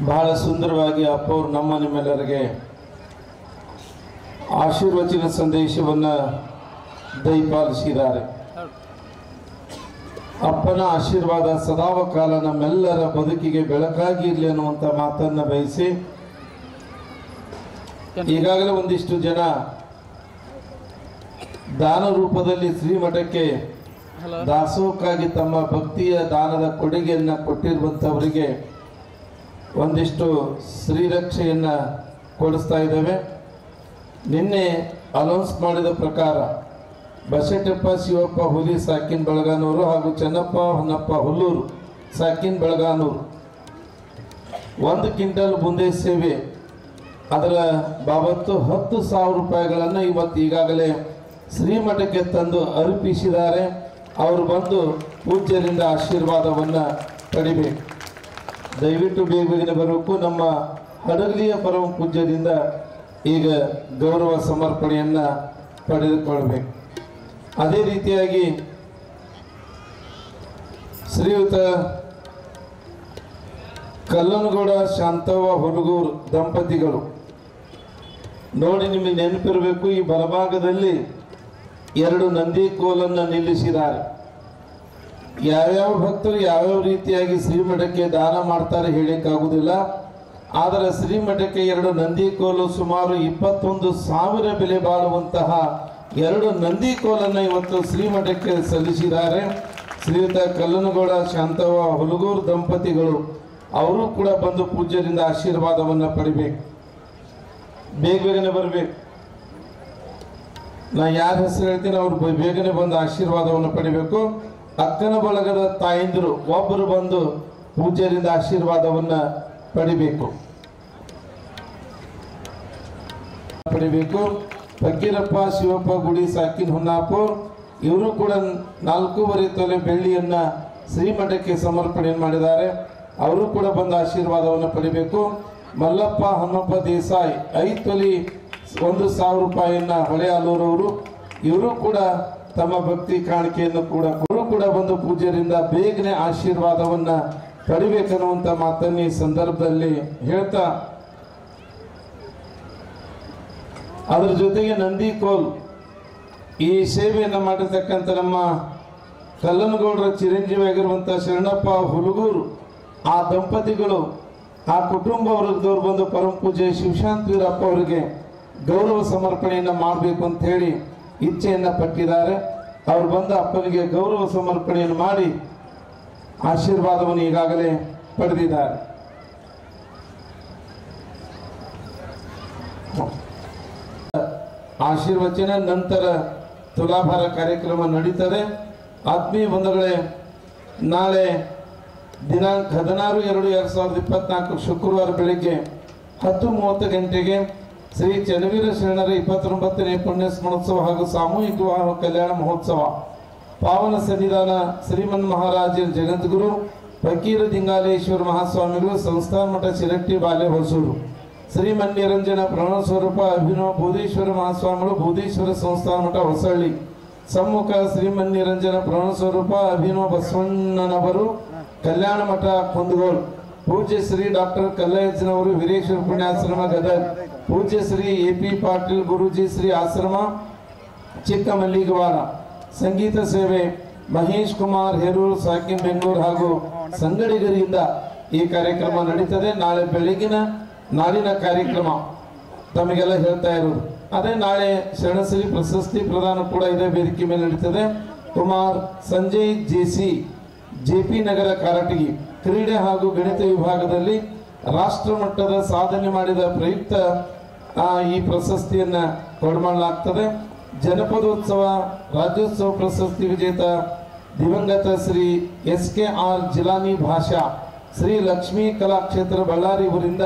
ಬಹಳ ಸುಂದರವಾಗಿ ಅಪ್ಪವರು ನಮ್ಮ ನಿಮ್ಮೆಲ್ಲರಿಗೆ ಆಶೀರ್ವಚನ ಸಂದೇಶವನ್ನು ದಯಪಾಲಿಸಿದ್ದಾರೆ. ಅಪ್ಪನ ಆಶೀರ್ವಾದ ಸದಾವಕಾಲ ನಮ್ಮೆಲ್ಲರ ಬದುಕಿಗೆ ಬೆಳಕಾಗಿ ಇರಲಿ ಅನ್ನುವಂಥ ಮಾತನ್ನು ಬಯಸಿ, ಈಗಾಗಲೇ ಒಂದಿಷ್ಟು ಜನ ದಾನ ರೂಪದಲ್ಲಿ ಶ್ರೀಮಠಕ್ಕೆ ದಾಸೋಹಕ್ಕಾಗಿ ತಮ್ಮ ಭಕ್ತಿಯ ದಾನದ ಕೊಡುಗೆಯನ್ನು ಕೊಟ್ಟಿರುವಂಥವರಿಗೆ ಒಂದಿಷ್ಟು ಶ್ರೀರಕ್ಷೆಯನ್ನು ಕೊಡಿಸ್ತಾ ಇದ್ದೇವೆ. ನಿನ್ನೆ ಅನೌನ್ಸ್ ಮಾಡಿದ ಪ್ರಕಾರ ಬಸಟಪ್ಪ ಶಿವಪ್ಪ ಹುಲಿ ಸಾಕಿನ್ ಬೆಳಗಾನೂರು ಹಾಗೂ ಚೆನ್ನಪ್ಪ ಹೊನ್ನಪ್ಪ ಹುಲ್ಲೂರು ಸಾಕಿನ್ ಬೆಳಗಾನೂರು 1 ಕ್ವಿಂಟಲ್ ಬುಂದೆ ಸೇವೆ ಅದರ ಬಾಬತ್ತು 10,000 ರೂಪಾಯಿಗಳನ್ನು ಇವತ್ತು ಈಗಾಗಲೇ ಶ್ರೀಮಠಕ್ಕೆ ತಂದು ಅರ್ಪಿಸಿದ್ದಾರೆ. ಅವರು ಬಂದು ಪೂಜ್ಯರಿಂದ ಆಶೀರ್ವಾದವನ್ನು ಪಡಿಬೇಕು. ದಯವಿಟ್ಟು ಬೇಗನೆ ಬರಬೇಕು. ನಮ್ಮ ಹಡಗಲಿಯ ಪರಮ ಪೂಜ್ಯರಿಂದ ಈಗ ಗೌರವ ಸಮರ್ಪಣೆಯನ್ನು ಪಡೆದುಕೊಳ್ಬೇಕು. ಅದೇ ರೀತಿಯಾಗಿ ಶ್ರೀಯುತ ಕಲ್ಲನಗೌಡ ಶಾಂತವ್ವ ಹುಲಗೂರು ದಂಪತಿಗಳು ನೋಡಿ, ನಿಮಗೆ ನೆನಪಿರಬೇಕು, ಈ ಬಲಭಾಗದಲ್ಲಿ 2 ನಂದಿ ಕೋಲನ್ನು ನಿಲ್ಲಿಸಿದ್ದಾರೆ. ಯಾವ್ಯಾವ ಭಕ್ತರು ಯಾವ್ಯಾವ ರೀತಿಯಾಗಿ ಶ್ರೀಮಠಕ್ಕೆ ದಾನ ಮಾಡ್ತಾರೆ ಹೇಳಲಿಕ್ಕಾಗುವುದಿಲ್ಲ. ಆದರೆ ಶ್ರೀಮಠಕ್ಕೆ 2 ನಂದಿ ಕೋಲು ಸುಮಾರು 21,000 ಬೆಲೆ ಬಾಳುವಂತಹ 2 ನಂದಿ ಕೋಲನ್ನು ಇವತ್ತು ಶ್ರೀಮಠಕ್ಕೆ ಸಲ್ಲಿಸಿದ್ದಾರೆ. ಶ್ರೀಯುತ ಕಲ್ಲನಗೌಡ ಶಾಂತವ್ವ ಹುಲಗೂರು ದಂಪತಿಗಳು ಅವರು ಕೂಡ ಬಂದು ಪೂಜ್ಯರಿಂದ ಆಶೀರ್ವಾದವನ್ನು ಪಡಿಬೇಕು. ಬೇಗನೆ ಬರಬೇಕು. ನಾ ಯಾರ ಹೆಸರು ಹೇಳ್ತೀನಿ ಅವರು ಬೇಗನೆ ಬಂದು ಆಶೀರ್ವಾದವನ್ನು ಪಡಿಬೇಕು. ಅಕ್ಕನ ಬಳಗದ ತಾಯಂದಿರು ಒಬ್ಬರು ಬಂದು ಪೂಜ್ಯರಿಂದ ಆಶೀರ್ವಾದವನ್ನು ಪಡಿಬೇಕು. ಫಕೀರಪ್ಪ ಶಿವಪ್ಪ ಗುಡಿ ಸಾಕಿನ್ ಹೊನ್ನಾಪುರ್ ಇವರು ಕೂಡ 4.5 ತೊಲೆ ಬೆಳ್ಳಿಯನ್ನು ಶ್ರೀಮಠಕ್ಕೆ ಸಮರ್ಪಣೆ ಮಾಡಿದ್ದಾರೆ. ಅವರು ಕೂಡ ಬಂದು ಆಶೀರ್ವಾದವನ್ನು ಪಡಿಬೇಕು. ಮಲ್ಲಪ್ಪ ಹನುಮಪ್ಪ ದೇಸಾಯಿ 5 ತೊಲೆ 1,000 ರೂಪಾಯಿಯನ್ನು ಹೊಳೆಯಾಲೂರವರು ಇವರು ಕೂಡ ತಮ್ಮ ಭಕ್ತಿ ಕಾಣಿಕೆಯನ್ನು ಕೂಡ ಬಂದು ಪೂಜ್ಯರಿಂದ ಬೇಗನೆ ಆಶೀರ್ವಾದವನ್ನು ಪಡಿಬೇಕನ್ನುವಂಥ ಮಾತನ್ನು ಈ ಸಂದರ್ಭದಲ್ಲಿ ಹೇಳ್ತಾ, ಅದರ ಜೊತೆಗೆ ನಂದಿಕೋಲ್ ಈ ಸೇವೆಯನ್ನು ಮಾಡಿರ್ತಕ್ಕಂಥ ನಮ್ಮ ಕಲ್ಲನಗೌಡರ ಚಿರಂಜೀವಿ ಆಗಿರುವಂಥ ಶರಣಪ್ಪ ಹುಲಗೂರು ಆ ದಂಪತಿಗಳು ಆ ಕುಟುಂಬ ವರ್ಗದವರು ಬಂದು ಪರಮ ಪೂಜ್ಯ ಶಿವಶಾಂತ ವೀರಪ್ಪ ಅವರಿಗೆ ಗೌರವ ಸಮರ್ಪಣೆಯನ್ನು ಮಾಡಬೇಕು ಅಂತ ಹೇಳಿ ಇಚ್ಛೆಯನ್ನು ಪಟ್ಟಿದ್ದಾರೆ. ಅವರು ಬಂದು ಅಪ್ಪನಿಗೆ ಗೌರವ ಸಮರ್ಪಣೆಯನ್ನು ಮಾಡಿ ಆಶೀರ್ವಾದವನ್ನು ಈಗಾಗಲೇ ಪಡೆದಿದ್ದಾರೆ. ಆಶೀರ್ವಚನ ನಂತರ ತುಲಾಭಾರ ಕಾರ್ಯಕ್ರಮ ನಡೀತದೆ. ಆತ್ಮೀಯ ಬಂಧುಗಳೇ, ನಾಳೆ ದಿನಾಂಕ 16/2/2024 ಶುಕ್ರವಾರ ಬೆಳಿಗ್ಗೆ 10:30 ಗಂಟೆಗೆ ಶ್ರೀ ಚನ್ನವೀರ ಶರಣರ 29ನೇ ಪುಣ್ಯ ಸ್ಮರಣೋತ್ಸವ ಹಾಗೂ ಸಾಮೂಹಿಕ ವಿವಾಹ ಕಲ್ಯಾಣ ಮಹೋತ್ಸವ ಪಾವನ ಸನ್ನಿಧಾನ ಶ್ರೀಮನ್ ಮಹಾರಾಜ ಜಗದ್ಗುರು ಫಕೀರ ದಿಂಗಾಲೇಶ್ವರ ಮಹಾಸ್ವಾಮಿಗಳು ಸಂಸ್ಥಾನ ಮಠ ಶಿರಟ್ಟಿ ಬಾಲೆ ಹೊಸೂರು ಶ್ರೀಮನ್ ನಿರಂಜನ ಪ್ರಣವ ಸ್ವರೂಪ ಅಭಿನವ ಬೋಧೇಶ್ವರ ಮಹಾಸ್ವಾಮಿಗಳು ಬೋಧೇಶ್ವರ ಸಂಸ್ಥಾನ ಮಠ ಹೊಸಳ್ಳಿ ಸಮ್ಮುಖ ಶ್ರೀಮನ್ ನಿರಂಜನ ಪ್ರಣವ ಸ್ವರೂಪ ಅಭಿನವ ಬಸವಣ್ಣನವರು ಕಲ್ಯಾಣ ಮಠ ಕುಂದಗೋಳು ಪೂಜ್ಯ ಶ್ರೀ ಡಾಕ್ಟರ್ ಕಲ್ಲಯ್ಯನವರು ವೀರೇಶ್ವರ ಪುಣ್ಯಾಶ್ರಮ ಗದಗ ಪೂಜ್ಯ ಶ್ರೀ AP ಪಾಟೀಲ್ ಗುರೂಜಿ ಶ್ರೀ ಆಶ್ರಮ ಚಿಕ್ಕಮಲ್ಲಿಗವಾಡ ಸಂಗೀತ ಸೇವೆ ಮಹೇಶ್ ಕುಮಾರ್ ಹೇರೂರು ಸಾಕಿನ್ ಬೆಂಗಳೂರು ಹಾಗೂ ಸಂಗಡಿಗರಿಂದ ಈ ಕಾರ್ಯಕ್ರಮ ನಡೀತದೆ. ನಾಳೆ ಬೆಳಗಿನ ನಾಡಿನ ಕಾರ್ಯಕ್ರಮ ತಮಗೆಲ್ಲ ಹೇಳ್ತಾ ಇರೋದು ಅದೇ. ನಾಳೆ ಶರಣಶ್ರೀ ಪ್ರಶಸ್ತಿ ಪ್ರದಾನ ಕೂಡ ಇದೇ ವೇದಿಕೆ ಮೇಲೆ ನಡೀತದೆ. ಕುಮಾರ್ ಸಂಜಯ್ JP ನಗರ ಕಾರಟಗಿ ಕ್ರೀಡೆ ಹಾಗೂ ಗಣಿತ ವಿಭಾಗದಲ್ಲಿ ರಾಷ್ಟ್ರ ಮಟ್ಟದ ಸಾಧನೆ ಮಾಡಿದ ಪ್ರಯುಕ್ತ ಈ ಪ್ರಶಸ್ತಿಯನ್ನು ಕೊಡಮಾಡಲಾಗ್ತದೆ. ಜನಪದೋತ್ಸವ ರಾಜ್ಯೋತ್ಸವ ಪ್ರಶಸ್ತಿ ವಿಜೇತ ದಿವಂಗತ ಶ್ರೀ SKR ಜಿಲಾನಿ ಭಾಷಾ ಶ್ರೀ ಲಕ್ಷ್ಮೀ ಕಲಾಕ್ಷೇತ್ರ ಬಳ್ಳಾರಿ ಊರಿಂದ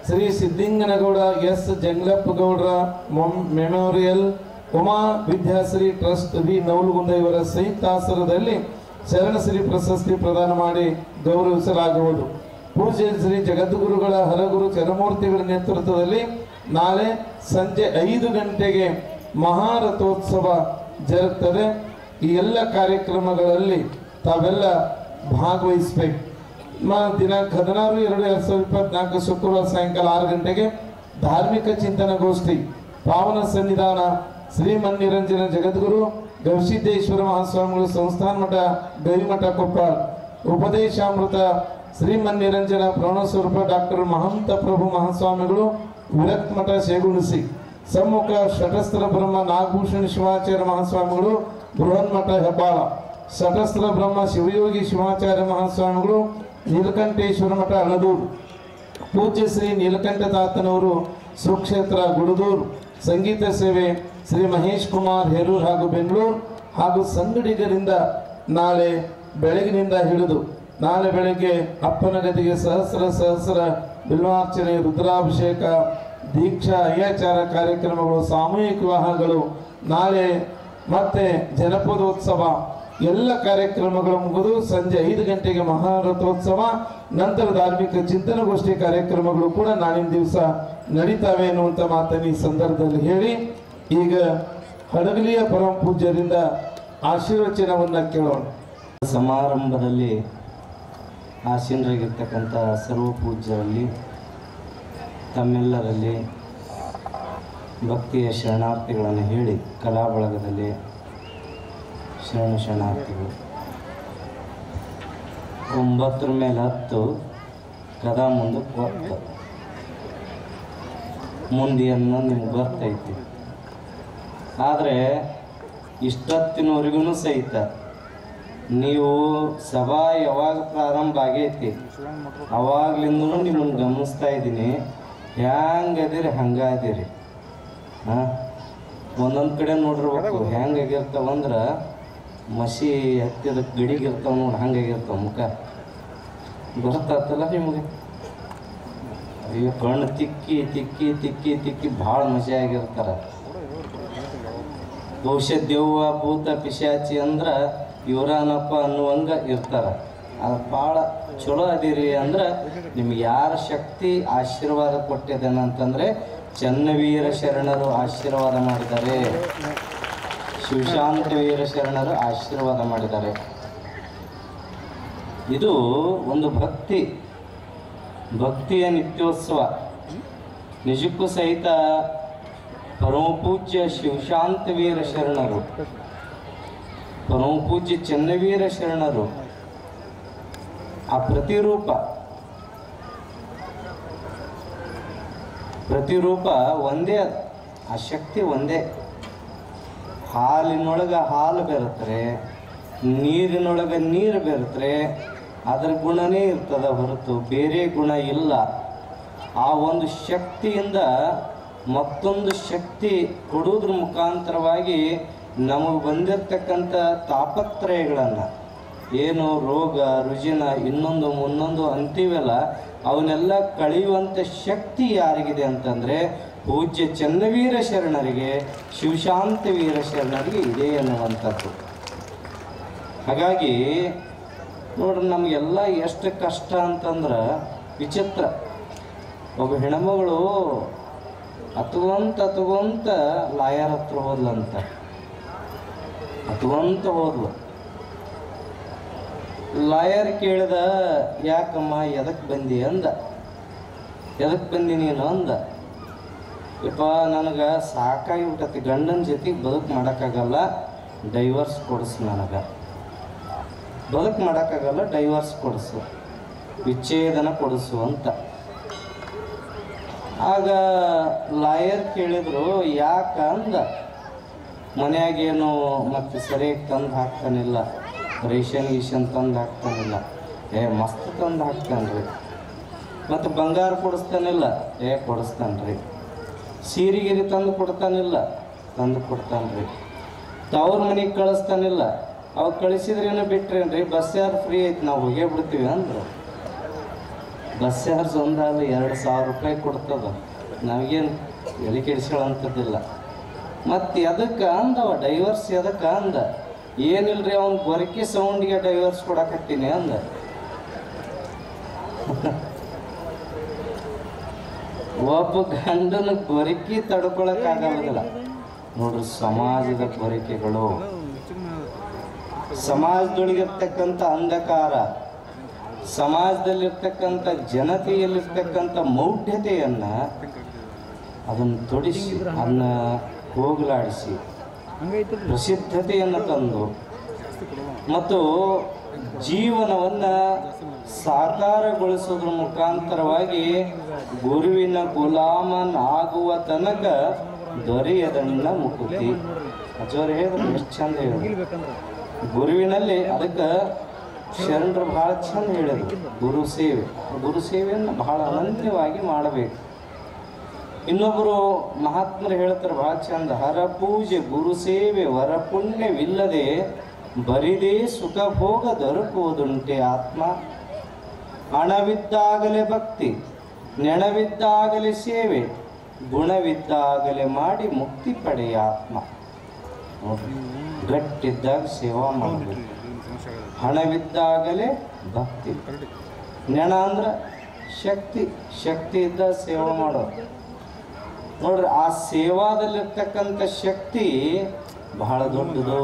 Shri Siddinganagouda S Jangalappagoudar memorial Uma Vidyashri trust V Navalgund ಇವರ ಸಂಯುಕ್ತಾಶ್ರಯದಲ್ಲಿ ಶರಣಶ್ರೀ ಪ್ರಶಸ್ತಿ ಪ್ರದಾನ ಮಾಡಿ ಗೌರವಿಸಲಾಗುವುದು. ಪೂಜ್ಯ ಶ್ರೀ ಜಗದ್ಗುರುಗಳ ಹರಗುರು ಚರಮೂರ್ತಿಗಳ ನೇತೃತ್ವದಲ್ಲಿ ನಾಳೆ ಸಂಜೆ 5 ಗಂಟೆಗೆ ಮಹಾರಥೋತ್ಸವ ಜರುಗುತ್ತದೆ. ಈ ಎಲ್ಲ ಕಾರ್ಯಕ್ರಮಗಳಲ್ಲಿ ತಾವೆಲ್ಲ ಭಾಗವಹಿಸಬೇಕು. ದಿನಾಂಕ 16/2/2024 ಶುಕ್ರವಾರ ಸಾಯಂಕಾಲ 6 ಗಂಟೆಗೆ ಧಾರ್ಮಿಕ ಚಿಂತನಗೋಷ್ಠಿ ಪಾವನ ಸನ್ನಿಧಾನ ಶ್ರೀಮನ್ನಿರಂಜನ ಜಗದ್ಗುರು ಗವಿಸಿದ್ದೇಶ್ವರ ಮಹಾಸ್ವಾಮಿಗಳು ಸಂಸ್ಥಾನ ಮಠ ಗವಿಮಠ ಕೊಪ್ಪಳ ಉಪದೇಶಾಮೃತ ಶ್ರೀಮನ್ನಿರಂಜನ ಪ್ರಣವಸ್ವರೂಪ ಡಾಕ್ಟರ್ ಮಹಂತ ಪ್ರಭು ಮಹಾಸ್ವಾಮಿಗಳು ವಿರಕ್ತ ಮಠ ಶೇಗುಣಸಿ ಸಮ್ಮುಖ ಶಟಸ್ತ್ರ ಬ್ರಹ್ಮ ನಾಗಭೂಷಣ ಶಿವಾಚಾರ್ಯ ಮಹಾಸ್ವಾಮಿಗಳು ಬೃಹನ್ಮಠ ಹೆಬ್ಬಾಳ ಶಟಸ್ತ್ರ ಬ್ರಹ್ಮ ಶಿವಯೋಗಿ ಶಿವಾಚಾರ್ಯ ಮಹಾಸ್ವಾಮಿಗಳು ನೀಲಕಂಠೇಶ್ವರ ಮಠ ಅಣದೂರು ಪೂಜ್ಯ ಶ್ರೀ ನೀಲಕಂಠ ತಾತನವರು ಸುಕ್ಷೇತ್ರ ಗುಡದೂರು ಸಂಗೀತ ಸೇವೆ ಶ್ರೀ ಮಹೇಶ್ ಕುಮಾರ್ ಹೇರೂರು ಹಾಗೂ ಬೆಂಗಳೂರು ಹಾಗೂ ಸಂಗಡಿಗರಿಂದ ನಾಳೆ ಬೆಳಗಿನಿಂದ ಹಿಡಿದು ನಾಳೆ ಬೆಳಗ್ಗೆ ಅಪ್ಪನ ಗದಿಗೆ ಸಹಸ್ರ ಬಿಲ್ವಾರ್ಚನೆ ರುದ್ರಾಭಿಷೇಕ ದೀಕ್ಷಾ ಅಯ್ಯಾಚಾರ ಕಾರ್ಯಕ್ರಮಗಳು ಸಾಮೂಹಿಕ ವಿವಾಹಗಳು ನಾಳೆ ಮತ್ತೆ ಜನಪದೋತ್ಸವ ಎಲ್ಲ ಕಾರ್ಯಕ್ರಮಗಳು ಮುಗಿದು ಸಂಜೆ 5 ಗಂಟೆಗೆ ಮಹಾರಥೋತ್ಸವ ನಂತರ ಧಾರ್ಮಿಕ ಚಿಂತನಗೋಷ್ಠಿ ಕಾರ್ಯಕ್ರಮಗಳು ಕೂಡ ನಾಳಿನ ದಿವಸ ನಡೀತಾವೆ ಎನ್ನುವಂಥ ಮಾತನ್ನು ಈ ಸಂದರ್ಭದಲ್ಲಿ ಹೇಳಿ ಈಗ ಹಡಗಲಿಯ ಪರಮ ಪೂಜ್ಯರಿಂದ ಆಶೀರ್ವಚನವನ್ನು ಕೇಳೋಣ. ಸಮಾರಂಭದಲ್ಲಿ ಆಸೀನರಾಗಿರ್ತಕ್ಕಂಥ ಸರ್ವ ಪೂಜ್ಯರಲ್ಲಿ ತಮ್ಮೆಲ್ಲರಲ್ಲಿ ಭಕ್ತಿಯ ಶರಣಾರ್ಥಿಗಳನ್ನು ಹೇಳಿ ಕಲಾ ಬಳಗದಲ್ಲಿ ಶರಣಾರ್ಥಿಗಳು 9 ಮೇಲೆ 10 ಕದಾ ಮುಂದಕ್ಕೆ ಹೊತ್ತು ಮುಂದಿಯನ್ನು ನಿಮ್ಗೆ ಬರ್ತೈತಿ. ಆದರೆ ಇಷ್ಟೊತ್ತಿನವರೆಗೂ ಸಹಿತ ನೀವು ಸಭಾ ಯಾವಾಗ ಪ್ರಾರಂಭ ಆಗೈತಿ ಅವಾಗ್ಲಿಂದೂ ನಿಮ್ಮನ್ನು ಗಮನಿಸ್ತಾ ಇದ್ದೀನಿ. ಹ್ಯಾಂಗದಿರಿ ಹಂಗಾದಿರಿ. ಒಂದೊಂದು ಕಡೆ ನೋಡಿರ್ಬೇಕು ಹೆಂಗಾಗಿರ್ತಾವಂದ್ರೆ ಮಸಿ ಹತ್ತಿದ ಗಡಿಗಿರ್ತಾವ ನೋಡಿ ಹಂಗಾಗಿರ್ತಾವ ಮುಖ ಗೊತ್ತಾಗ್ತಲ್ಲ ನಿಮಗೆ. ಅಯ್ಯೋ ಕಣ್ಣು ತಿಕ್ಕಿ ತಿಕ್ಕಿ ತಿಕ್ಕಿ ತಿಕ್ಕಿ ಭಾಳ ಮಸಿ ಆಗಿರ್ತಾರೆ. ಬಹುಶಃ ದೆವ್ವ ಭೂತ ಪಿಶಾಚಿ ಅಂದ್ರೆ ಇವರಾನಪ್ಪ ಅನ್ನುವಂಗೆ ಇರ್ತಾರೆ. ಅದು ಭಾಳ ಚಲೋ ಅದೀರಿ ಅಂದ್ರೆ ನಿಮ್ಗೆ ಯಾರ ಶಕ್ತಿ ಆಶೀರ್ವಾದ ಕೊಟ್ಟಿದ್ದೇನಂತಂದರೆ ಚನ್ನವೀರ ಶರಣರು ಆಶೀರ್ವಾದ ಮಾಡಿದ್ದಾರೆ, ಶಿವಶಾಂತ ವೀರ ಶರಣರು ಆಶೀರ್ವಾದ ಮಾಡಿದ್ದಾರೆ. ಇದು ಒಂದು ಭಕ್ತಿಯ ನಿತ್ಯೋತ್ಸವ. ನಿಜಕ್ಕೂ ಸಹಿತ ಪರಮಪೂಜ್ಯ ಶಿವಶಾಂತ ವೀರ ಶರಣರು, ಪರಮಪೂಜ್ಯ ಚನ್ನವೀರ ಶರಣರು ಆ ಪ್ರತಿರೂಪ ಒಂದೇ, ಆ ಶಕ್ತಿ ಒಂದೇ. ಹಾಲಿನೊಳಗೆ ಹಾಲು ಬೆರೆತ್ರೆ, ನೀರಿನೊಳಗೆ ನೀರು ಬೆರೆತ್ರೆ ಅದರ ಗುಣನೇ ಇರ್ತದ ಹೊರತು ಬೇರೆ ಗುಣ ಇಲ್ಲ. ಆ ಒಂದು ಶಕ್ತಿಯಿಂದ ಮತ್ತೊಂದು ಶಕ್ತಿ ಕೊಡುವುದ್ರ ಮುಖಾಂತರವಾಗಿ ನಮಗೆ ಬಂದಿರತಕ್ಕಂಥ ತಾಪತ್ರಯಗಳನ್ನು, ಏನು ರೋಗ ರುಜಿನ ಇನ್ನೊಂದು ಮುನ್ನೊಂದು ಅಂತೀವಲ್ಲ, ಅವನ್ನೆಲ್ಲ ಕಳೆಯುವಂಥ ಶಕ್ತಿ ಯಾರಿಗಿದೆ ಅಂತಂದರೆ ಪೂಜ್ಯ ಚನ್ನವೀರ ಶರಣರಿಗೆ, ಶಿವಶಾಂತ ವೀರ ಶರಣರಿಗೆ ಇದೆ ಅನ್ನುವಂಥದ್ದು. ಹಾಗಾಗಿ ನೋಡ್ರಿ, ನಮಗೆಲ್ಲ ಎಷ್ಟು ಕಷ್ಟ ಅಂತಂದ್ರೆ ವಿಚಿತ್ರ. ಒಬ್ಬ ಹೆಣ್ಮಗಳು ಹತ್ಕೊಂತ ಲಾಯರ್ ಹತ್ರ ಹೋದ್ಲಂತ, ಹತ್ಕೊಂತ ಹೋದ್ಲು. ಲಾಯರ್ ಕೇಳಿದ, ಯಾಕಮ್ಮ ಎದಕ್ಕೆ ಬಂದಿ ಅಂದ. ಎದಕ್ಕೆ ಬಂದಿ ನೀನು ಅಂದ. ಯಪ್ಪ ನನಗೆ ಸಾಕಾಗಿ ಬಿಟ್ಟತಿ, ಗಂಡನ ಜೊತೆಗೆ ಬದುಕು ಮಾಡೋಕ್ಕಾಗಲ್ಲ, ಡೈವರ್ಸ್ ಕೊಡಿಸು, ನನಗೆ ಬದುಕು ಮಾಡೋಕ್ಕಾಗಲ್ಲ, ಡೈವರ್ಸ್ ಕೊಡಿಸು, ವಿಚ್ಛೇದನ ಕೊಡಿಸು ಅಂತ. ಆಗ ಲಾಯರ್ ಕೇಳಿದ್ರು, ಯಾಕ ಅಂದ. ಮನೆಯಾಗೇನು ಮತ್ತು ಸರಿಯಾಗಿ ತಂದು ಹಾಕ್ತಾನಿಲ್ಲ, ರೇಷನ್ ತಂದು ಹಾಕ್ತಾನಿಲ್ಲ. ಮಸ್ತ್ ತಂದು ಹಾಕ್ತಾನ್ರಿ. ಮತ್ತು ಬಂಗಾರ ಕೊಡಿಸ್ತಾನಿಲ್ಲ, ಕೊಡಿಸ್ತಾನ್ರಿ. ಸೀರೆಗಿರಿ ತಂದು ಕೊಡ್ತಾನಿಲ್ಲ, ತಂದು ಕೊಡ್ತಾನ್ರಿ. ತವ್ರ ಮನೆಗೆ ಕಳಿಸ್ತಾನಿಲ್ಲ, ಅವಾಗ ಕಳಿಸಿದ್ರೇನೋ ಬಿಟ್ರೇನ್ರಿ, ಬಸ್ ಯಾರು ಫ್ರೀ ಐತಿ, ನಾವು ಹೋಗೇ ಬಿಡ್ತೀವಿ ಅಂದರು. ಬಸ್ ಯಾರು ಒಂದಲ್ಲ 2,000 ರೂಪಾಯಿ ಕೊಡ್ತದ, ನಮಗೇನು ಎಲೆ ಕೆಡಿಸ್ಕೊಳ್ಳೋಂಥದ್ದಿಲ್ಲ. ಮತ್ತು ಎದಕ್ಕೆ ಅಂದವ ಡೈವರ್ಸ್, ಎದಕ್ಕೆ ಅಂದ. ಏನಿಲ್ರಿ, ಅವ್ನು ಗೊರಕಿ ಸೌಂಡಿಗೆ ಡೈವರ್ಸ್ ಕೊಡಕತ್ತೀನಿ ಅಂದ. ಒಬ್ಬ ಗಂಡನ ಗೊರಕಿ ತಡ್ಕೊಳಕ್ಕಾಗಲ್ಲ ನೋಡ್ರಿ. ಸಮಾಜದ ಗೊರಕೆಗಳು, ಸಮಾಜದೊಳಗಿರ್ತಕ್ಕಂಥ ಅಂಧಕಾರ, ಸಮಾಜದಲ್ಲಿರ್ತಕ್ಕಂಥ ಜನತೆಯಲ್ಲಿರ್ತಕ್ಕಂಥ ಮೌಢ್ಯತೆಯನ್ನು ಅದನ್ನು ತೊಡಿಸಿ ಅದನ್ನ ಹೋಗಲಾಡಿಸಿ ಪ್ರಸಿದ್ಧತೆಯನ್ನು ತಂದು ಮತ್ತು ಜೀವನವನ್ನು ಸಾಕಾರಗೊಳಿಸೋದ್ರ ಮುಖಾಂತರವಾಗಿ ಗುರುವಿನ ಗುಲಾಮನಾಗುವ ತನಕ ದೊರೆಯದಣ್ಣ ಮುಕುತಿ. ಅಜ್ಜವ್ರು ಹೇಳಿದ್ರು ಎಷ್ಟು ಚಂದ ಹೇಳಿದ್ರು ಗುರುವಿನಲ್ಲಿ. ಅದಕ್ಕೆ ಶರಣರು ಭಾಳ ಚಂದ ಹೇಳಿದ್ರು ಗುರು ಸೇವೆಯನ್ನು ಬಹಳ ಅನನ್ಯವಾಗಿ ಮಾಡಬೇಕು. ಇನ್ನೊಬ್ಬರು ಮಹಾತ್ಮರು ಹೇಳ್ತಾರೆ ಭಾಳ ಚಂದ, ಹರ ಪೂಜೆ ಗುರು ಸೇವೆ ವರ ಪುಣ್ಯವಿಲ್ಲದೆ ಬರಿದೇ ಸುಖ ಭೋಗ ದೊರಕುವುದುಂಟೆ ಆತ್ಮ. ಹಣವಿದ್ದಾಗಲೇ ಭಕ್ತಿ, ನೆಣವಿದ್ದಾಗಲೇ ಸೇವೆ, ಗುಣವಿದ್ದಾಗಲೇ ಮಾಡಿ ಮುಕ್ತಿ ಪಡೆಯ ಆತ್ಮ. ಗಟ್ಟಿದ್ದಾಗ ಸೇವಾ ಮಾಡಬೇಕು. ಹಣವಿದ್ದಾಗಲೇ ಭಕ್ತಿ, ನೆಣ ಅಂದ್ರೆ ಶಕ್ತಿ ಇದ್ದಾಗ ಸೇವಾ ಮಾಡೋದು. ನೋಡ್ರಿ, ಆ ಸೇವಾದಲ್ಲಿರ್ತಕ್ಕಂಥ ಶಕ್ತಿ ಬಹಳ ದೊಡ್ಡದು.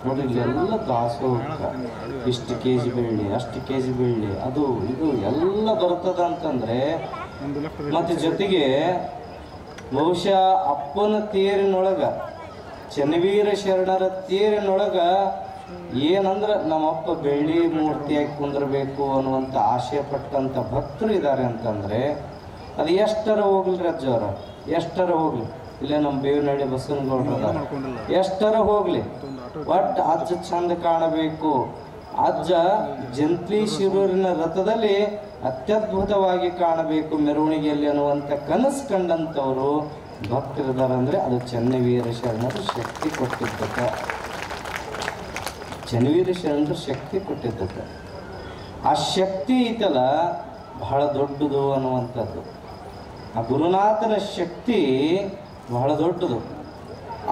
ನೋಡ್ರಿ, ಇಲ್ಲೆಲ್ಲ ದಾಸೋಹ, ಇಷ್ಟು KG ಬೆಳ್ಳಿ, ಅಷ್ಟು KG ಬೆಳ್ಳಿ, ಅದು ಇದು ಎಲ್ಲ ಬರ್ತದ ಅಂತಂದ್ರೆ, ಮತ್ತು ಜೊತೆಗೆ ಬಹುಶಃ ಅಪ್ಪನ ತೇರಿನೊಳಗ, ಚನ್ನವೀರ ಶರಣರ ತೇರಿನೊಳಗ ಏನಂದ್ರೆ ನಮ್ಮಪ್ಪ ಬೆಳ್ಳಿ ಮೂರ್ತಿಯಾಗಿ ಕುಂದಿರಬೇಕು ಅನ್ನುವಂಥ ಆಶೆ ಪಟ್ಟಂಥ ಭಕ್ತರು ಇದ್ದಾರೆ ಅಂತಂದರೆ ಅದು ಎಷ್ಟರ ಹೋಗ್ಲಿ ರಜ್ಜವರ, ಎಷ್ಟರ ಹೋಗ್ಲಿ, ಇಲ್ಲೇ ನಮ್ಮ ಬೇವಿನಹಳ್ಳಿ ಬಸವನಗೌಡ್ರ ಎಷ್ಟರ ಹೋಗ್ಲಿ, ಒಟ್ಟು ಅಜ್ಜ ಚಂದ ಕಾಣಬೇಕು, ಅಜ್ಜ ಜಂತ್ಲಿ ಶಿರೂರಿನ ರಥದಲ್ಲಿ ಅತ್ಯದ್ಭುತವಾಗಿ ಕಾಣಬೇಕು ಮೆರವಣಿಗೆಯಲ್ಲಿ ಅನ್ನುವಂಥ ಕನಸು ಕಂಡಂಥವರು ಭಕ್ತರಿದ್ದಾರೆ. ಅಂದರೆ ಅದು ಚನ್ನವೀರ ಶರಣರು ಶಕ್ತಿ ಕೊಟ್ಟಿದ್ದಕ್ಕೆ, ಚನ್ನವೀರ ಶರಣರು ಶಕ್ತಿ ಕೊಟ್ಟಿದ್ದಕ್ಕೆ. ಆ ಶಕ್ತಿ ಐತಲ್ಲ ಬಹಳ ದೊಡ್ಡದು ಅನ್ನುವಂಥದ್ದು. ಆ ಗುರುನಾಥನ ಶಕ್ತಿ ಬಹಳ ದೊಡ್ಡದು.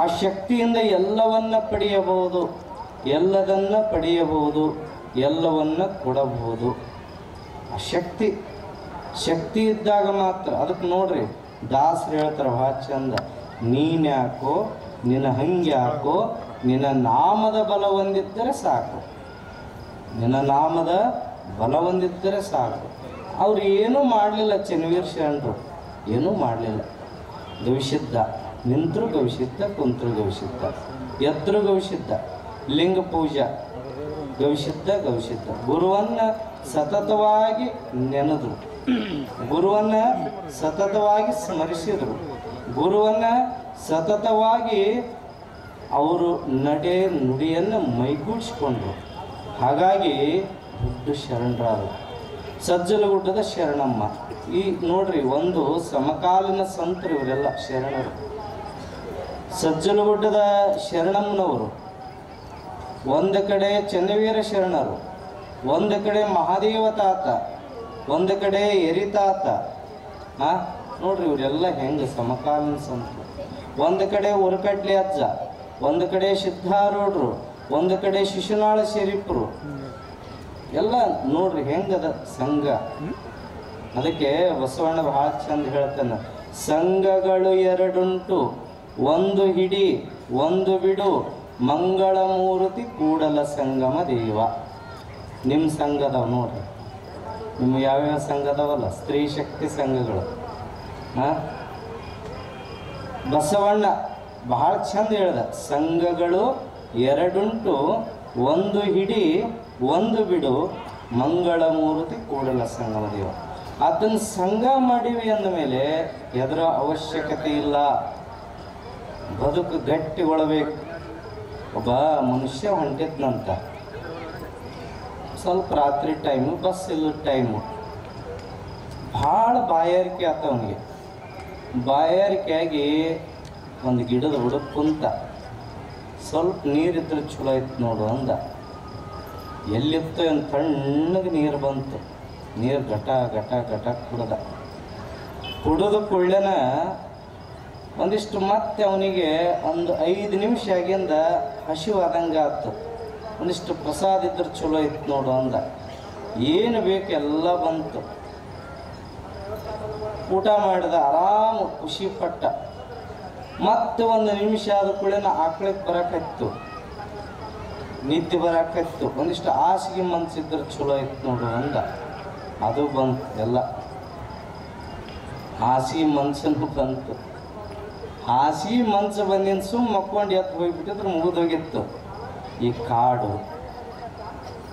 ಆ ಶಕ್ತಿಯಿಂದ ಎಲ್ಲವನ್ನ ಪಡೆಯಬಹುದು, ಎಲ್ಲದನ್ನ ಪಡೆಯಬಹುದು, ಎಲ್ಲವನ್ನ ಕೊಡಬಹುದು. ಆ ಶಕ್ತಿ ಇದ್ದಾಗ ಮಾತ್ರ. ಅದಕ್ಕೆ ನೋಡ್ರಿ, ದಾಸರು ಹೇಳ್ತಾರೆ ಭಾಳ ಚಂದ, ನೀನ್ಯಾಕೋ ನಿನ್ನ ಹಂಗ್ಯಾಕೋ ನಿನ್ನ ನಾಮದ ಬಲ ಹೊಂದಿದ್ದರೆ ಸಾಕು, ನಿನ್ನ ನಾಮದ ಬಲ ಹೊಂದಿದ್ದರೆ ಸಾಕು. ಅವ್ರು ಏನೂ ಮಾಡಲಿಲ್ಲ, ಚನ್ನವೀರ ಶರಣರು ಏನೂ ಮಾಡಲಿಲ್ಲ. ಗವಿಸಿದ್ಧ, ನಿಂತರೂ ಗವಿಸಿದ್ಧ, ಕುಂತರೂ ಗವಿಸಿದ್ಧ, ಎತ್ತರೂ ಗವಿಸಿದ್ಧ, ಲಿಂಗ ಪೂಜಾ ಗವಿಸಿದ್ಧ. ಗುರುವನ್ನು ಸತತವಾಗಿ ನೆನೆದರು, ಗುರುವನ್ನು ಸತತವಾಗಿ ಸ್ಮರಿಸಿದರು, ಗುರುವನ್ನು ಸತತವಾಗಿ ಅವರು ನಡೆ ನುಡಿಯನ್ನು ಮೈಗೂಡಿಸ್ಕೊಂಡ್ರು. ಹಾಗಾಗಿ ದೊಡ್ಡ ಶರಣರಾದರು. ಸಜ್ಜಲಗುಡ್ಡದ ಶರಣಮ್ಮ, ಈ ನೋಡ್ರಿ, ಒಂದು ಸಮಕಾಲೀನ ಸಂತರು ಇವರೆಲ್ಲ ಶರಣರು. ಸಜ್ಜಲಗುಡ್ಡದ ಶರಣಮ್ಮನವರು, ಒಂದು ಕಡೆ ಚನ್ನವೀರ ಶರಣರು, ಒಂದು ಕಡೆ ಮಹಾದೇವ ತಾತ, ಒಂದು ಕಡೆ ಎರಿತಾತ. ನೋಡ್ರಿ ಇವರೆಲ್ಲ ಹೆಂಗೆ ಸಮಕಾಲೀನ ಸಂತರು. ಒಂದು ಕಡೆ ಉರಕಡ್ಲಿ ಅಜ್ಜ, ಒಂದು ಕಡೆ ಸಿದ್ಧಾರೂಢರು, ಒಂದು ಕಡೆ ಶಿಶುನಾಳ ಶರೀಫರು. ಎಲ್ಲ ನೋಡ್ರಿ ಹೆಂಗದ ಸಂಘ. ಅದಕ್ಕೆ ಬಸವಣ್ಣ ಭಾಳ ಚಂದ ಹೇಳ್ತಾನೆ, ಸಂಘಗಳು ಎರಡುಂಟು, ಒಂದು ಹಿಡಿ ಒಂದು ಬಿಡು, ಮಂಗಳ ಮೂರ್ತಿ ಕೂಡಲ ಸಂಗಮ ದೇವ. ನಿಮ್ಮ ಸಂಘದವ ನೋಡ್ರಿ, ನಿಮ್ಮ ಯಾವ್ಯಾವ ಸಂಘದವಲ್ಲ, ಸ್ತ್ರೀ ಶಕ್ತಿ ಸಂಘಗಳು. ಬಸವಣ್ಣ ಬಹಳ ಚಂದ ಹೇಳ್ದ, ಸಂಘಗಳು ಎರಡುಂಟು, ಒಂದು ಹಿಡಿ ಒಂದು ಬಿಡು, ಮಂಗಳ ಮೂರ್ತಿ ಕೂಡಲ ಸಂಗಮ ದೇವ. ಅದನ್ನು ಸಂಘ ಮಾಡಿವಿ ಅಂದ ಮೇಲೆ ಎದರ ಅವಶ್ಯಕತೆ ಇಲ್ಲ. ಬದುಕು ಗಟ್ಟಿಗೊಳ್ಳಬೇಕು. ಒಬ್ಬ ಮನುಷ್ಯ ಹೊಂಟಿದ್ನಂತ, ಸ್ವಲ್ಪ ರಾತ್ರಿ ಟೈಮು, ಬಸ್ ಇಲ್ಲ ಟೈಮು, ಭಾಳ ಬಾಯಾರಿಕೆ ಆತ ಅವನಿಗೆ. ಬಾಯಾರಿಕೆಯಾಗಿ ಒಂದು ಗಿಡದ ಹುಡುಕ್ ಕುಂತ, ಸ್ವಲ್ಪ ನೀರಿದ್ರೆ ಚಲೋ ಇತ್ತು ನೋಡು ಅಂದ. ಎಲ್ಲಿತ್ತು ಏನು ತಣ್ಣಗೆ ನೀರು ಬಂತು. ನೀರು ಘಟ ಘಟ ಘಟ ಕುಡಿದ ಕುಳ್ಳನ ಒಂದಿಷ್ಟು ಮತ್ತೆ ಅವನಿಗೆ ಒಂದು 5 ನಿಮಿಷ ಆಗಿಂದ ಹಸಿವಾದಂಗೆ ಆಯ್ತು. ಒಂದಿಷ್ಟು ಪ್ರಸಾದ ಇದ್ರೆ ಚಲೋ ಇತ್ತು ನೋಡು ಅಂದ. ಏನು ಬೇಕು ಎಲ್ಲ ಬಂತು. ಊಟ ಮಾಡಿದ, ಆರಾಮ ಖುಷಿ ಪಟ್ಟ. ಮತ್ತೆ 1 ನಿಮಿಷ ಆದ ಕೂಡಲೇ ಆಕಳಕ್ಕೆ ಬರಕತ್ತು. ನಿದ್ದೆ ಬರಾಕತ್ತು, ಒಂದಿಷ್ಟು ಹಾಸಿಗೆ ಮನ್ಸಿದ್ರೆ ಚಲೋ ಇತ್ತು ನೋಡು ಅಂದ. ಅದು ಬಂತು, ಎಲ್ಲ ಹಾಸಿಗೆ ಮನ್ಸನ್ನು ಬಂತು. ಹಾಸಿಗೆ ಮನ್ಸು ಬಂದಿನ ಸುಮ್ಮ ಮಕ್ಕೊಂಡು ಎತ್ತು ಹೋಗ್ಬಿಟ್ಟಿದ್ರೆ ಮುಗಿದೋಗಿತ್ತು. ಈ ಕಾಡು,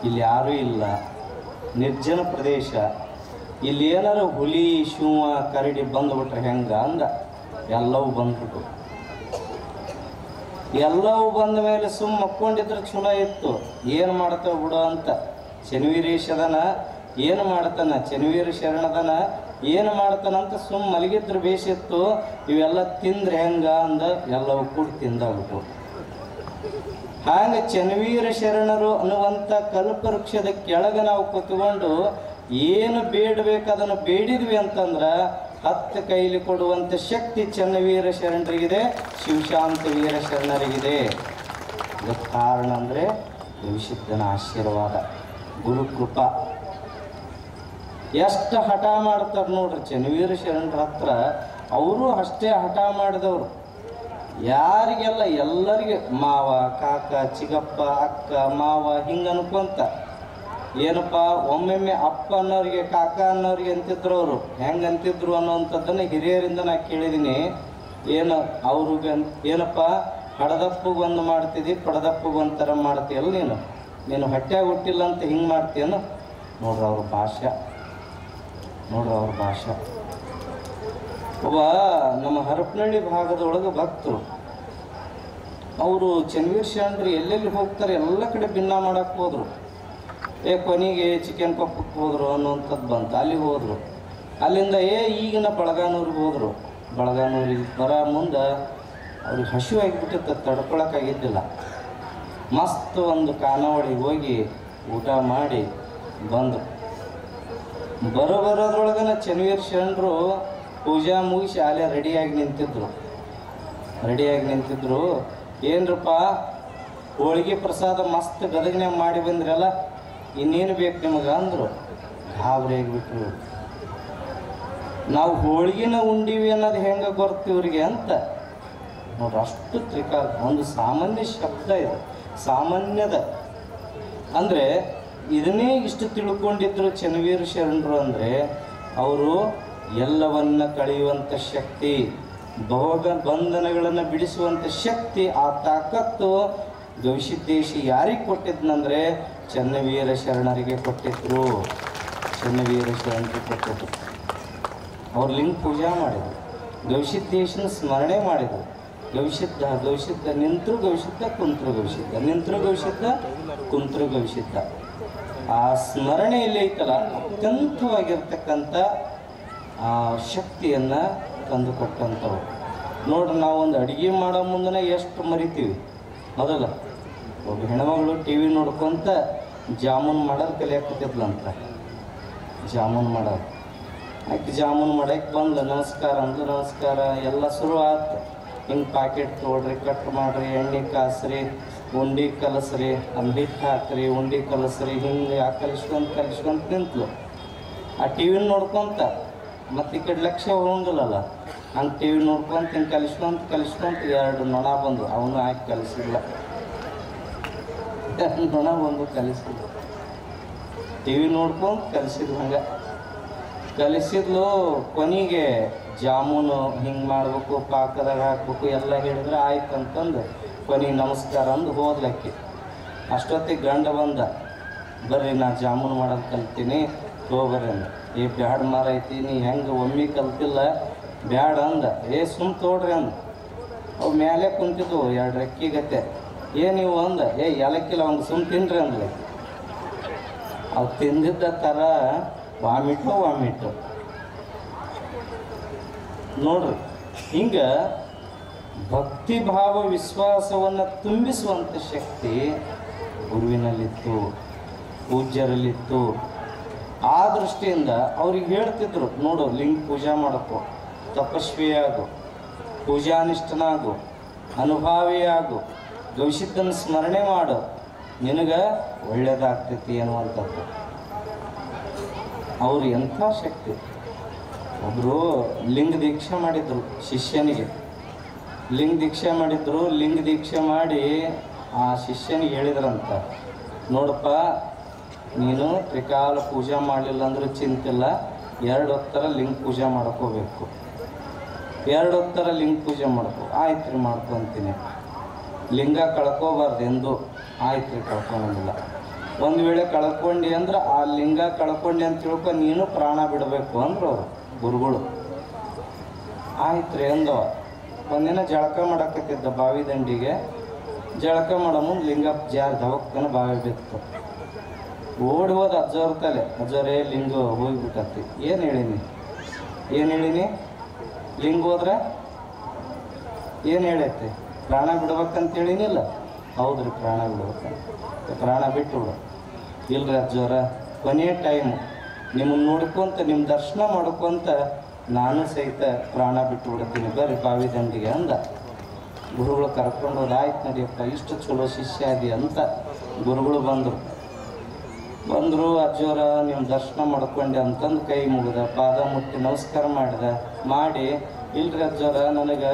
ಇಲ್ಲಿ ಯಾರೂ ಇಲ್ಲ, ನಿರ್ಜನ ಪ್ರದೇಶ, ಇಲ್ಲಿ ಏನಾರ ಹುಲಿ ಶಿವ ಕರಡಿ ಬಂದುಬಿಟ್ರೆ ಹೆಂಗ ಅಂದ. ಎಲ್ಲವೂ ಬಂದ್ಬಿಟ್ಟು, ಎಲ್ಲವೂ ಬಂದ ಮೇಲೆ ಸುಮ್ಮ ಮಕ್ಕೊಂಡಿದ್ರೆ ಚಲೋ ಇತ್ತು. ಏನು ಮಾಡ್ತಾವ ಬಿಡು ಅಂತ. ಚನ್ನವೀರೇಶದನ ಏನು ಮಾಡ್ತಾನ, ಚನ್ನವೀರ ಶರಣದನ ಏನು ಮಾಡ್ತಾನಂತ ಸುಮ್ಮ ಮಲಗಿದ್ರೆ ಬೇಸಿತ್ತು. ಇವೆಲ್ಲ ತಿಂದ್ರೆ ಹೆಂಗ ಅಂದ. ಎಲ್ಲವೂ ಕೂಡ ತಿಂದಾಗ್ಬಿಟ್ಟು. ಹಾಗೆ ಚನ್ನವೀರ ಶರಣರು ಅನ್ನುವಂಥ ಕಲ್ಪವೃಕ್ಷದ ಕೆಳಗೆ ನಾವು ಕೂತ್ಕೊಂಡು ಏನು ಬೇಡಬೇಕು ಅದನ್ನು ಬೇಡಿದ್ವಿ ಅಂತಂದ್ರೆ 10 ಕೈಲಿ ಕೊಡುವಂಥ ಶಕ್ತಿ ಚನ್ನವೀರ ಶರಣರಿಗಿದೆ, ಶಿವಶಾಂತ ವೀರ ಶರಣರಿಗಿದೆ. ಇದಕ್ಕೆ ಕಾರಣ ಅಂದರೆ ಗವಿಸಿದ್ಧನ ಆಶೀರ್ವಾದ, ಗುರುಕೃಪಾ. ಎಷ್ಟು ಹಠ ಮಾಡ್ತಾರೆ ನೋಡ್ರಿ ಚನ್ನವೀರ ಶರಣರ ಹತ್ರ. ಅವರು ಅಷ್ಟೇ ಹಠ ಮಾಡಿದವರು. ಯಾರಿಗೆಲ್ಲ ಎಲ್ಲರಿಗೆ ಮಾವ, ಕಾಕ, ಚಿಕ್ಕಪ್ಪ, ಅಕ್ಕ, ಮಾವ ಹಿಂಗೆ ಅನ್ಕೊಂತ. ಏನಪ್ಪ ಒಮ್ಮೊಮ್ಮೆ ಅಪ್ಪ ಅನ್ನೋರಿಗೆ ಕಾಕ ಅನ್ನೋರಿಗೆ ಅಂತಿದ್ರು. ಅವರು ಹೆಂಗೆ ಅಂತಿದ್ರು ಅನ್ನೋವಂಥದ್ದನ್ನು ಹಿರಿಯರಿಂದ ನಾ ಕೇಳಿದ್ದೀನಿ. ಏನು ಅವ್ರಿಗೆ ಏನಪ್ಪ ಹಡದಪ್ಪಗೊಂದು ಮಾಡ್ತಿದ್ದಿ, ಪಡದಪ್ಪಗೊಂಥರ ಮಾಡ್ತೀಯಲ್ಲ ನೀನು ಹೊಟ್ಟೆಯಾಗ ಹುಟ್ಟಿಲ್ಲ ಅಂತ ಹಿಂಗೆ ಮಾಡ್ತೀಯನು. ನೋಡ್ರಿ ಅವ್ರ ಭಾಷೆ, ನೋಡ್ರಿ ಅವ್ರ ಭಾಷೆ. ಒಬ್ಬ ನಮ್ಮ ಹರಪನಹಳ್ಳಿ ಭಾಗದೊಳಗೆ ಭಕ್ತರು, ಅವರು ಚನ್ನವೀರ ಶರಣರು ಎಲ್ಲೆಲ್ಲಿ ಹೋಗ್ತಾರೆ ಎಲ್ಲ ಕಡೆ ಭಿನ್ನ ಮಾಡಕ್ಕೆ ಹೋದರು. ಕೊನೆಗೆ ಚಿಕನ್ ಕೊಪ್ಪಕ್ಕೆ ಹೋದರು ಅನ್ನುವಂಥದ್ದು ಬಂತು. ಅಲ್ಲಿಗೆ ಹೋದರು. ಅಲ್ಲಿಂದ ಈಗಿನ ಬಳಗಾನೂರಿಗೆ ಹೋದರು. ಬಳಗಾನೂರಿಗೆ ಬರೋ ಮುಂದೆ ಅವ್ರಿಗೆ ಹಸಿವಾಗಿಬಿಟ್ಟಿತ್ತು, ತಡ್ಕೊಳಕ್ಕಾಗಿದ್ದಿಲ್ಲ. ಮಸ್ತ್ ಒಂದು ಖಾನಾವಳಿಗೆ ಹೋಗಿ ಊಟ ಮಾಡಿ ಬಂದರು. ಬರೋದ್ರೊಳಗನ ಚನ್ನವೀರ ಶರಣರು ಪೂಜಾ ಮುಗಿಸಿ ಅಲ್ಲೇ ರೆಡಿಯಾಗಿ ನಿಂತಿದ್ರು. ಏನ್ರಪ್ಪ ಹೋಳಿಗೆ ಪ್ರಸಾದ ಮಸ್ತ್ ಗದಗಿನಾಗ ಮಾಡಿ ಬಂದ್ರಲ್ಲ, ಇನ್ನೇನು ಬೇಕು ನಿಮಗೆ ಅಂದರು. ಗಾಬರಿ ಆಗಿಬಿಟ್ರು. ನಾವು ಹೋಳಿಗೆನ ಉಂಡಿವಿ ಅನ್ನೋದು ಹೆಂಗೆ ಗೊತ್ತು ಇವ್ರಿಗೆ ಅಂತ ನೋಡ್ರಿ. ಅಷ್ಟು ತ್ರಿಕಾಲ, ಒಂದು ಸಾಮಾನ್ಯ ಶಬ್ದ ಇದು, ಸಾಮಾನ್ಯದ ಅಂದರೆ ಇದನ್ನೇ ಇಷ್ಟು ತಿಳ್ಕೊಂಡಿದ್ರು ಚನ್ನವೀರ ಶರಣರು. ಅಂದರೆ ಅವರು ಎಲ್ಲವನ್ನ ಕಳೆಯುವಂಥ ಶಕ್ತಿ, ಭೋಗ ಬಂಧನಗಳನ್ನು ಬಿಡಿಸುವಂಥ ಶಕ್ತಿ, ಆ ತಾಕತ್ತು ಗವಿಸಿದ್ದೇಶ ಯಾರಿಗೆ ಕೊಟ್ಟಿದ್ನಂದರೆ ಚನ್ನವೀರ ಶರಣರಿಗೆ ಕೊಟ್ಟಿದ್ರು. ಚನ್ನವೀರ ಶರಣರಿಗೆ ಕೊಟ್ಟಿದ್ರು. ಅವ್ರು ಲಿಂಗ ಪೂಜಾ ಮಾಡಿದರು, ಗವಿಸಿದ್ದೇಶನ ಸ್ಮರಣೆ ಮಾಡಿದರು. ಗವಿಸಿದ್ಧ ನಿಂತರು ಗವಿಸಿದ್ಧ, ಕುಂತರು ಗವಿಸಿದ್ಧ, ನಿಂತರು ಗವಿಸಿದ್ಧ, ಕುಂತರು ಗವಿಸಿದ್ಧ. ಆ ಸ್ಮರಣೆಯಲ್ಲಿ ಐತಲ್ಲ ಅತ್ಯಂತವಾಗಿರ್ತಕ್ಕಂಥ ಆ ಶಕ್ತಿಯನ್ನು ತಂದುಕೊಟ್ಟಂಥವು. ನೋಡ್ರಿ, ನಾವೊಂದು ಅಡುಗೆ ಮಾಡೋ ಮುಂದೆ ಎಷ್ಟು ಮರಿತೀವಿ ಮೊದಲ. ಒಬ್ಬ ಹೆಣ್ಮಗಳು ಟಿ ವಿ ನೋಡ್ಕೊಂತ ಜಾಮೂನ್ ಮಾಡೋದು ಕಲಿಯಾಕತ್ತಿದ್ಲಂತ. ಜಾಮೂನ್ ಮಾಡೋದು ಆಕೆ ಜಾಮೂನ್ ಮಾಡಕ್ಕೆ ಬಂದ್ಲು. ನಮಸ್ಕಾರ ಅಂದು, ನಮಸ್ಕಾರ ಎಲ್ಲ ಶುರು ಆಯ್ತು. ಹಿಂಗೆ ಪ್ಯಾಕೆಟ್ ತೊಗೊಳ್ರಿ, ಕಟ್ ಮಾಡಿರಿ, ಎಣ್ಣೆ ಕಾಸ್ರಿ, ಉಂಡೆ ಕಲಸ್ರಿ, ಹಿಟ್ಟು ಹಾಕ್ರಿ, ಉಂಡೆ ಕಲಸ್ರಿ, ಹಿಂಗೆ ಕಲಿಸ್ಕೊಂತ ನಿಂತಲು. ಆ ಟಿ ವಿನ ನೋಡ್ಕೊತ ಮತ್ತು ಈ ಕಡೆ ಲಕ್ಷ್ಯ ಹೋಗಂಗಿಲ್ಲಲ್ಲ, ಹಂಗೆ ಟಿ ವಿ ನೋಡ್ಕೊಂತ ಹಿಂಗೆ ಕಲಿಸ್ಕೊಂತ 2 ನೊಣ ಬಂದು. ಅವನು ಹಾಕಿ ಕಲಿಸಿಲ್ಲ, 2 ನೊಣ ಬಂದು ಕಲಿಸಿಲ್ಲ. ಟಿ ವಿ ನೋಡ್ಕೊಂಡು ಕಲಿಸಿದ್ಲು. ಹಂಗೆ ಕಲಿಸಿದ್ಲು. ಕೊನೆಗೆ ಜಾಮೂನು ಹಿಂಗೆ ಮಾಡಬೇಕು, ಪಾಕದಾಗ ಹಾಕ್ಬೇಕು ಎಲ್ಲ ಹೇಳಿದ್ರೆ ಆಯ್ತು ಅಂತಂದು ಕೊನೆಗೆ ನಮಸ್ಕಾರ ಅಂದು ಹೋದ್ಲಕ್ಕಿ. ಅಷ್ಟೊತ್ತಿಗೆ ಗಂಡ ಬಂದ, ಬರ್ರಿ ನಾ ಜಾಮೂನು ಮಾಡೋದು ಕಲ್ತೀನಿ, ಹೋಗ್ಬರ್ರಿ ಅಂದ. ಬ್ಯಾಡ ಮಾರೈತಿ, ನೀ ಹೆಂಗೆ ಒಮ್ಮೆ ಕಲ್ತಿಲ್ಲ, ಬ್ಯಾಡ ಅಂದ. ಸುಮ್ಮ ತೋಡ್ರಿ ಅಂದ. ಅವು ಮೇಲೆ ಕುಂತಿದ್ವು 2 ರೆಕ್ಕಿಗತ್ತೆ. ನೀವು ಅಂದ, ಏಲಕ್ಕಿಲ್ಲ ಒಂದು ಸುಮ್ಮ ತಿನ್ರಿ ಅಂದ್ಲೆ. ಅವು ತಿಂದಿದ್ದ ಥರ ವಾಮಿಟ್ಟು ನೋಡ್ರಿ. ಹಿಂಗೆ ಭಕ್ತಿ ಭಾವ ವಿಶ್ವಾಸವನ್ನು ತುಂಬಿಸುವಂಥ ಶಕ್ತಿ ಗುರುವಿನಲ್ಲಿತ್ತು, ಪೂಜ್ಯರಲ್ಲಿತ್ತು. ಆ ದೃಷ್ಟಿಯಿಂದ ಅವ್ರಿಗೆ ಹೇಳ್ತಿದ್ರು, ನೋಡು ಲಿಂಗ ಪೂಜಾ ಮಾಡಕ್ಕೋ, ತಪಸ್ವಿಯಾಗು, ಪೂಜಾನಿಷ್ಠನಾಗು, ಅನುಭಾವಿಯಾಗು, ಗವಿಸಿದ್ಧನ ಸ್ಮರಣೆ ಮಾಡು, ನಿನಗೆ ಒಳ್ಳೆಯದಾಗ್ತೈತಿ ಅನ್ನುವಂಥದ್ದು. ಅವರು ಎಂಥ ಶಕ್ತಿ. ಒಬ್ಬರು ಲಿಂಗ ದೀಕ್ಷೆ ಮಾಡಿದರು ಶಿಷ್ಯನಿಗೆ. ಲಿಂಗ ದೀಕ್ಷೆ ಮಾಡಿದ್ರು. ಲಿಂಗ ದೀಕ್ಷೆ ಮಾಡಿ ಆ ಶಿಷ್ಯನಿಗೆ ಹೇಳಿದ್ರಂತ, ನೋಡಪ್ಪ ನೀನು ತ್ರಿಕಾಲ ಪೂಜೆ ಮಾಡಲಿಲ್ಲ ಅಂದ್ರೆ ಚಿಂತಿಲ್ಲ, 2 ಹೊತ್ತರ ಲಿಂಗ ಪೂಜೆ ಮಾಡ್ಕೋಬೇಕು, 2 ಹೊತ್ತರ ಲಿಂಗ ಪೂಜೆ ಮಾಡ್ಕೋ. ಆಯ್ತು ರೀ ಮಾಡ್ಕೊತೀನಿ. ಲಿಂಗ ಕಳ್ಕೋಬಾರ್ದು ಎಂದು. ಆಯ್ತು ರೀ ಕಳ್ಕೊಳಂಗಿಲ್ಲ. ಒಂದು ವೇಳೆ ಕಳ್ಕೊಂಡಿ ಅಂದ್ರೆ ಆ ಲಿಂಗ ಕಳ್ಕೊಂಡಿ ಅಂತ ತಿಳ್ಕೊ ನೀನು ಪ್ರಾಣ ಬಿಡಬೇಕು ಅಂದ್ರು ಅವರು ಗುರುಗಳು. ಆಯ್ತು ರೀ ಅಂದವ. ಒಂದಿನ ಜಳಕ ಮಾಡಕತ್ತಿದ್ದ ಬಾವಿ ದಂಡಿಗೆ. ಜಳಕ ಮಾಡೋ ಮುಂದೆ ಲಿಂಗ ಜಾರಿ ದವಕ್ಕನ ಬಾವಿ ಬಿತ್ತು. ಓಡಿ ಹೋದ ಅಜ್ಜವ್ರ ತಲೆ, ಅಜ್ಜರೇ ಲಿಂಗ ಹೋಗ್ಬಿಟ್ಟತಿ. ಏನು ಹೇಳಿನಿ ಲಿಂಗ ಹೋದ್ರೆ ಏನು ಹೇಳೈತಿ? ಪ್ರಾಣ ಬಿಡ್ಬೇಕಂತ ಹೇಳಿನಿಲ್ಲ? ಹೌದ್ರಿ ಪ್ರಾಣ ಬಿಡ್ಬೇಕಂತ. ಪ್ರಾಣ ಬಿಟ್ಟು ಬಿಡು. ಇಲ್ರಿ ಅಜ್ಜವ್ರ, ಕೊನೆಯ ಟೈಮು ನಿಮ್ಮನ್ನು ನೋಡ್ಕೊಂತ ನಿಮ್ಮ ದರ್ಶನ ಮಾಡ್ಕೊಂತ ನಾನು ಸಹಿತ ಪ್ರಾಣ ಬಿಟ್ಟು ಬಿಡ್ತೀನಿ, ಬರ್ರಿ ಬಾವಿ ದಂಡಿಗೆ ಅಂದ. ಗುರುಗಳು ಕರ್ಕೊಂಡು ಹೋದ. ಆಯ್ತು ನಡಿಯಪ್ಪ, ಇಷ್ಟು ಚಲೋ ಶಿಷ್ಯ ಅದಿ ಅಂತ ಗುರುಗಳು ಬಂದರು. ಅಜ್ಜೋರ ನಿಮ್ಮ ದರ್ಶನ ಮಾಡ್ಕೊಂಡೆ ಅಂತಂದು ಕೈ ಮುಗಿದ, ಪಾದ ಮುಟ್ಟಿ ನಮಸ್ಕಾರ ಮಾಡಿ ಇಲ್ರಿ ಅಜ್ಜೋರ, ನನಗೆ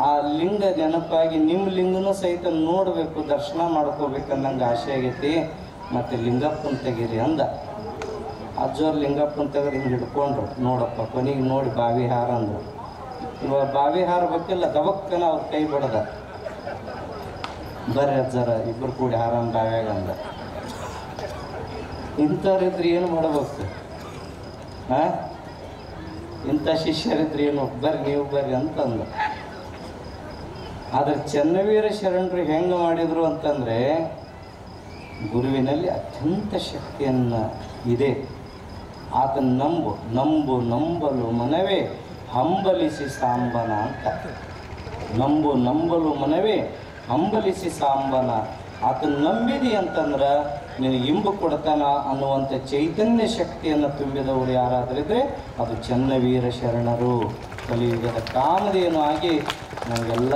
ಆ ಲಿಂಗ ನೆನಪಾಗಿ ನಿಮ್ಮ ಲಿಂಗನೂ ಸಹಿತ ನೋಡಬೇಕು, ದರ್ಶನ ಮಾಡ್ಕೋಬೇಕನ್ನಂಗೆ ಆಸೆ ಆಗೈತಿ, ಮತ್ತು ಲಿಂಗಪ್ಪನ ತೆಗೀರಿ ಅಂದ. ಅಜ್ಜೋರು ಲಿಂಗಪ್ಪನ ತೆಗೆದು ಹಿಂಗೆ ಹಿಡ್ಕೊಂಡ್ರು. ನೋಡಪ್ಪ ಕೊನೆಗೆ ನೋಡಿ ಬಾವಿ ಹಾರ ಅಂದರು. ಇವಾಗ ಬಾವಿ ಹಾರ ಬೇಕಿಲ್ಲ, ದವಕ್ಕನ ಅವ್ರ ಕೈ ಬಡ್ದ. ಬರ್ರಿ ಅಜ್ಜರ ಇಬ್ಬರು ಕೂಡಿ ಹಾರಂ ಬಾವ್ಯಾಗ ಅಂದ. ಇಂಥವ್ರಿದ್ರೆ ಏನು ಮಾಡಬೇಕು? ಇಂಥ ಶಿಷ್ಯರಿದ್ರೆ ಏನು, ಬರ್ರಿ ನೀವು ಬರ್ರಿ ಅಂತಂದ. ಆದರೆ ಚೆನ್ನವೀರ ಶರಣರು ಹೆಂಗೆ ಮಾಡಿದರು ಅಂತಂದರೆ, ಗುರುವಿನಲ್ಲಿ ಅತ್ಯಂತ ಶಕ್ತಿಯನ್ನು ಇದೆ. ಆತನ ನಂಬಲು ಮನವೇ ಹಂಬಲಿಸಿ ಸಾಂಬನ ಅಂತ. ನಂಬಲು ಮನವೇ ಹಂಬಲಿಸಿ ಸಾಂಬನ. ಆತನ ನಂಬಿದಿ ಅಂತಂದ್ರೆ ನಿನಗೆ ಇಂಬು ಕೊಡ್ತಾನ ಅನ್ನುವಂಥ ಚೈತನ್ಯ ಶಕ್ತಿಯನ್ನು ತುಂಬಿದವರು ಯಾರಾದರಿದ್ರೆ ಅದು ಚೆನ್ನವೀರ ಶರಣರು. ಕಲಿಯುಗದ ಕಾಮಧೇನು ಆಗಿ ನಮಗೆಲ್ಲ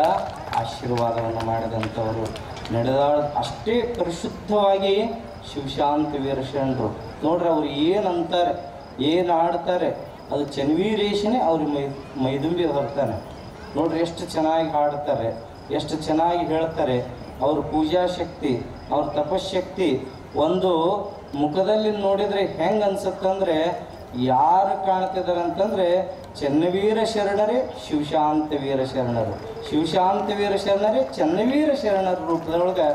ಆಶೀರ್ವಾದವನ್ನು ಮಾಡಿದಂಥವರು. ನಡೆದಾಳ ಅಷ್ಟೇ ಪರಿಶುದ್ಧವಾಗಿ ಶಿವಶಾಂತಿ ವೀರ ಶರಣರು. ನೋಡ್ರಿ ಅವ್ರು ಏನಂತಾರೆ, ಏನು ಆಡ್ತಾರೆ, ಅದು ಚೆನ್ನವೀರೇಶನೇ ಅವ್ರಿಗೆ ಮೈದುಂಬಿ ಹೊರ್ತಾನೆ. ನೋಡ್ರಿ ಎಷ್ಟು ಚೆನ್ನಾಗಿ ಹಾಡ್ತಾರೆ, ಎಷ್ಟು ಚೆನ್ನಾಗಿ ಹೇಳ್ತಾರೆ. ಅವ್ರ ಪೂಜಾ ಶಕ್ತಿ, ಅವ್ರ ತಪಶಕ್ತಿ ಒಂದು ಮುಖದಲ್ಲಿ ನೋಡಿದರೆ ಹೆಂಗೆ ಅನ್ಸುತ್ತಂದರೆ, ಯಾರು ಕಾಣ್ತಿದ್ದಾರೆ ಅಂತಂದರೆ ಚೆನ್ನವೀರ ಶರಣರೇ ಶಿವಶಾಂತ ವೀರ ಶರಣರು, ಶಿವಶಾಂತ ವೀರ ಶರಣರೇ ಚೆನ್ನವೀರ ಶರಣರ ರೂಪದೊಳಗೆ